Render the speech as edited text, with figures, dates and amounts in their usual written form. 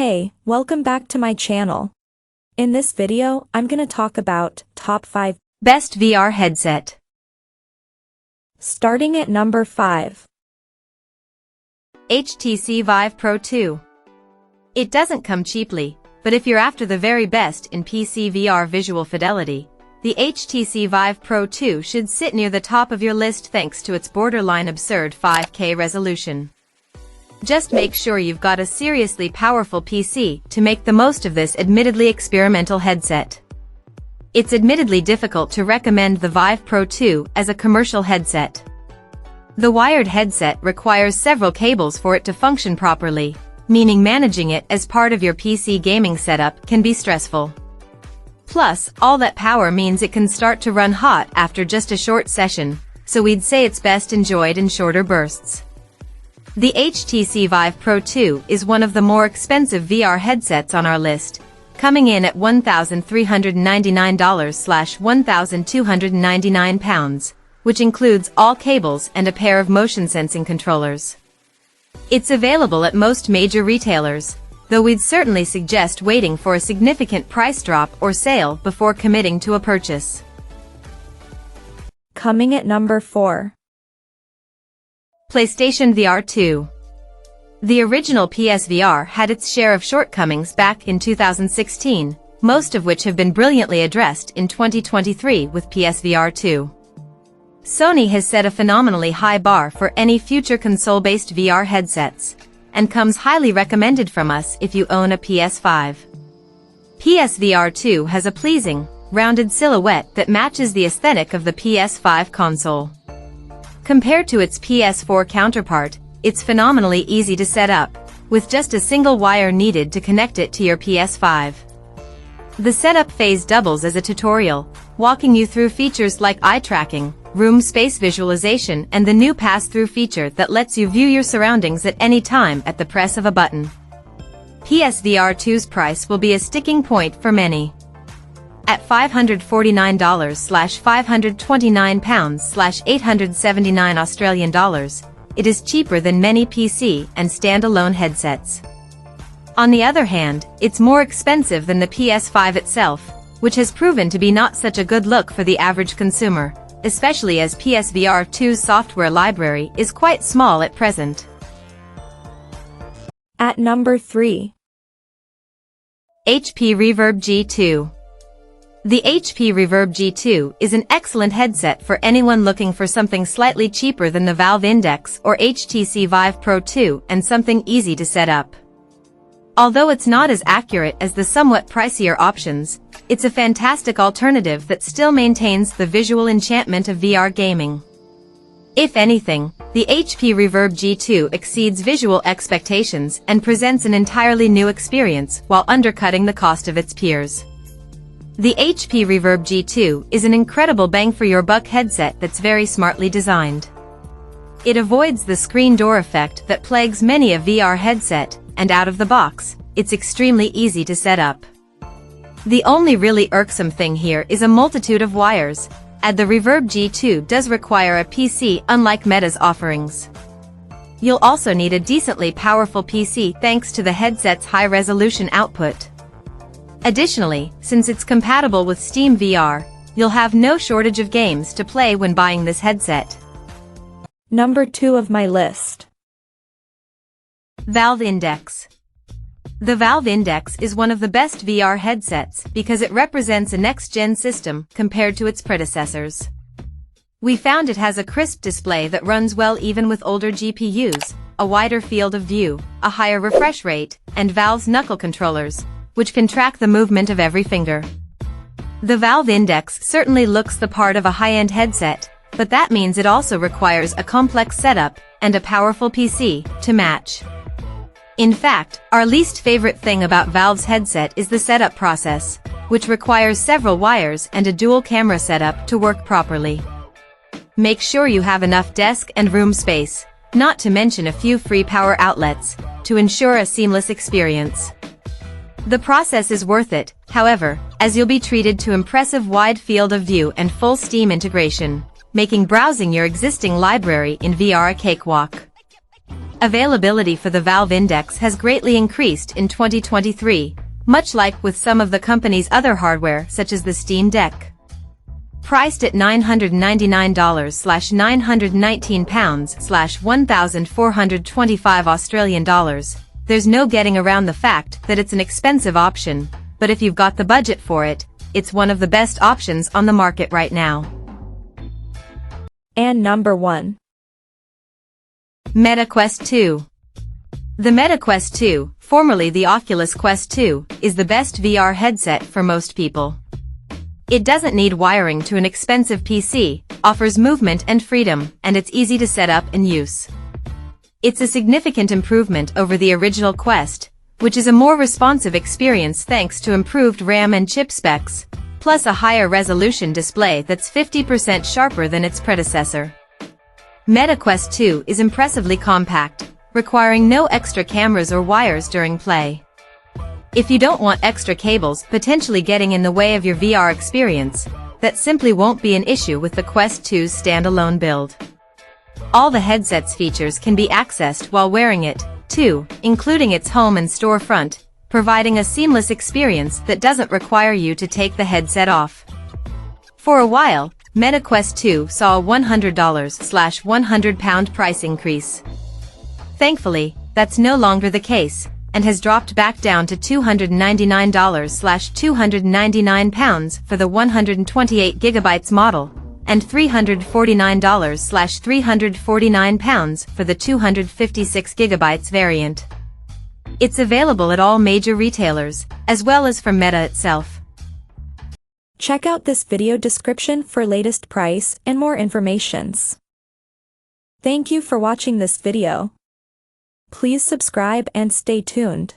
Hey, welcome back to my channel. In this video, I'm gonna talk about top 5 best VR headset. Starting at number 5. HTC Vive Pro 2. It doesn't come cheaply, but if you're after the very best in PC VR visual fidelity, the HTC Vive Pro 2 should sit near the top of your list thanks to its borderline absurd 5K resolution. Just make sure you've got a seriously powerful PC to make the most of this admittedly experimental headset. It's admittedly difficult to recommend the Vive Pro 2 as a commercial headset. The wired headset requires several cables for it to function properly, meaning managing it as part of your PC gaming setup can be stressful. Plus, all that power means it can start to run hot after just a short session, so we'd say it's best enjoyed in shorter bursts. The HTC Vive Pro 2 is one of the more expensive VR headsets on our list, coming in at $1,399/£1,299, which includes all cables and a pair of motion-sensing controllers. It's available at most major retailers, though we'd certainly suggest waiting for a significant price drop or sale before committing to a purchase. Coming at number 4. PlayStation VR 2. The original PSVR had its share of shortcomings back in 2016, most of which have been brilliantly addressed in 2023 with PSVR 2. Sony has set a phenomenally high bar for any future console-based VR headsets, and comes highly recommended from us if you own a PS5. PSVR 2 has a pleasing, rounded silhouette that matches the aesthetic of the PS5 console. Compared to its PS4 counterpart, it's phenomenally easy to set up, with just a single wire needed to connect it to your PS5. The setup phase doubles as a tutorial, walking you through features like eye tracking, room space visualization, and the new pass-through feature that lets you view your surroundings at any time at the press of a button. PSVR 2's price will be a sticking point for many. At $549/£529/879 it is cheaper than many PC and standalone headsets. On the other hand, it's more expensive than the PS5 itself, which has proven to be not such a good look for the average consumer, especially as PSVR 2's software library is quite small at present. At number 3. HP Reverb G2. The HP Reverb G2 is an excellent headset for anyone looking for something slightly cheaper than the Valve Index or HTC Vive Pro 2 and something easy to set up. Although it's not as accurate as the somewhat pricier options, it's a fantastic alternative that still maintains the visual enchantment of VR gaming. If anything, the HP Reverb G2 exceeds visual expectations and presents an entirely new experience while undercutting the cost of its peers. The HP Reverb G2 is an incredible bang-for-your-buck headset that's very smartly designed. It avoids the screen door effect that plagues many a VR headset, and out of the box, it's extremely easy to set up. The only really irksome thing here is a multitude of wires, and the Reverb G2 does require a PC unlike Meta's offerings. You'll also need a decently powerful PC thanks to the headset's high-resolution output. Additionally, since it's compatible with Steam VR, you'll have no shortage of games to play when buying this headset. Number 2 of my list. Valve Index. The Valve Index is one of the best VR headsets because it represents a next-gen system compared to its predecessors. We found it has a crisp display that runs well even with older GPUs, a wider field of view, a higher refresh rate, and Valve's knuckle controllers, which can track the movement of every finger. The Valve Index certainly looks the part of a high-end headset, but that means it also requires a complex setup and a powerful PC to match. In fact, our least favorite thing about Valve's headset is the setup process, which requires several wires and a dual camera setup to work properly. Make sure you have enough desk and room space, not to mention a few free power outlets, to ensure a seamless experience. The process is worth it, however, as you'll be treated to impressive wide field of view and full Steam integration, making browsing your existing library in VR a cakewalk. Availability for the Valve Index has greatly increased in 2023, much like with some of the company's other hardware such as the Steam Deck. Priced at £999/£919/1,425 Australian dollars, there's no getting around the fact that it's an expensive option, but if you've got the budget for it, it's one of the best options on the market right now. And number 1. Meta Quest 2. The Meta Quest 2, formerly the Oculus Quest 2, is the best VR headset for most people. It doesn't need wiring to an expensive PC, offers movement and freedom, and it's easy to set up and use. It's a significant improvement over the original Quest, which is a more responsive experience thanks to improved RAM and chip specs, plus a higher resolution display that's 50% sharper than its predecessor. Meta Quest 2 is impressively compact, requiring no extra cameras or wires during play. If you don't want extra cables potentially getting in the way of your VR experience, that simply won't be an issue with the Quest 2's standalone build. All the headset's features can be accessed while wearing it, too, including its home and storefront, providing a seamless experience that doesn't require you to take the headset off. For a while, Meta Quest 2 saw a $100/£100 price increase. Thankfully, that's no longer the case, and has dropped back down to $299/£299 for the 128GB model, and $349/£349 for the 256GB variant. It's available at all major retailers, as well as from Meta itself. Check out this video description for latest price and more informations. Thank you for watching this video. Please subscribe and stay tuned.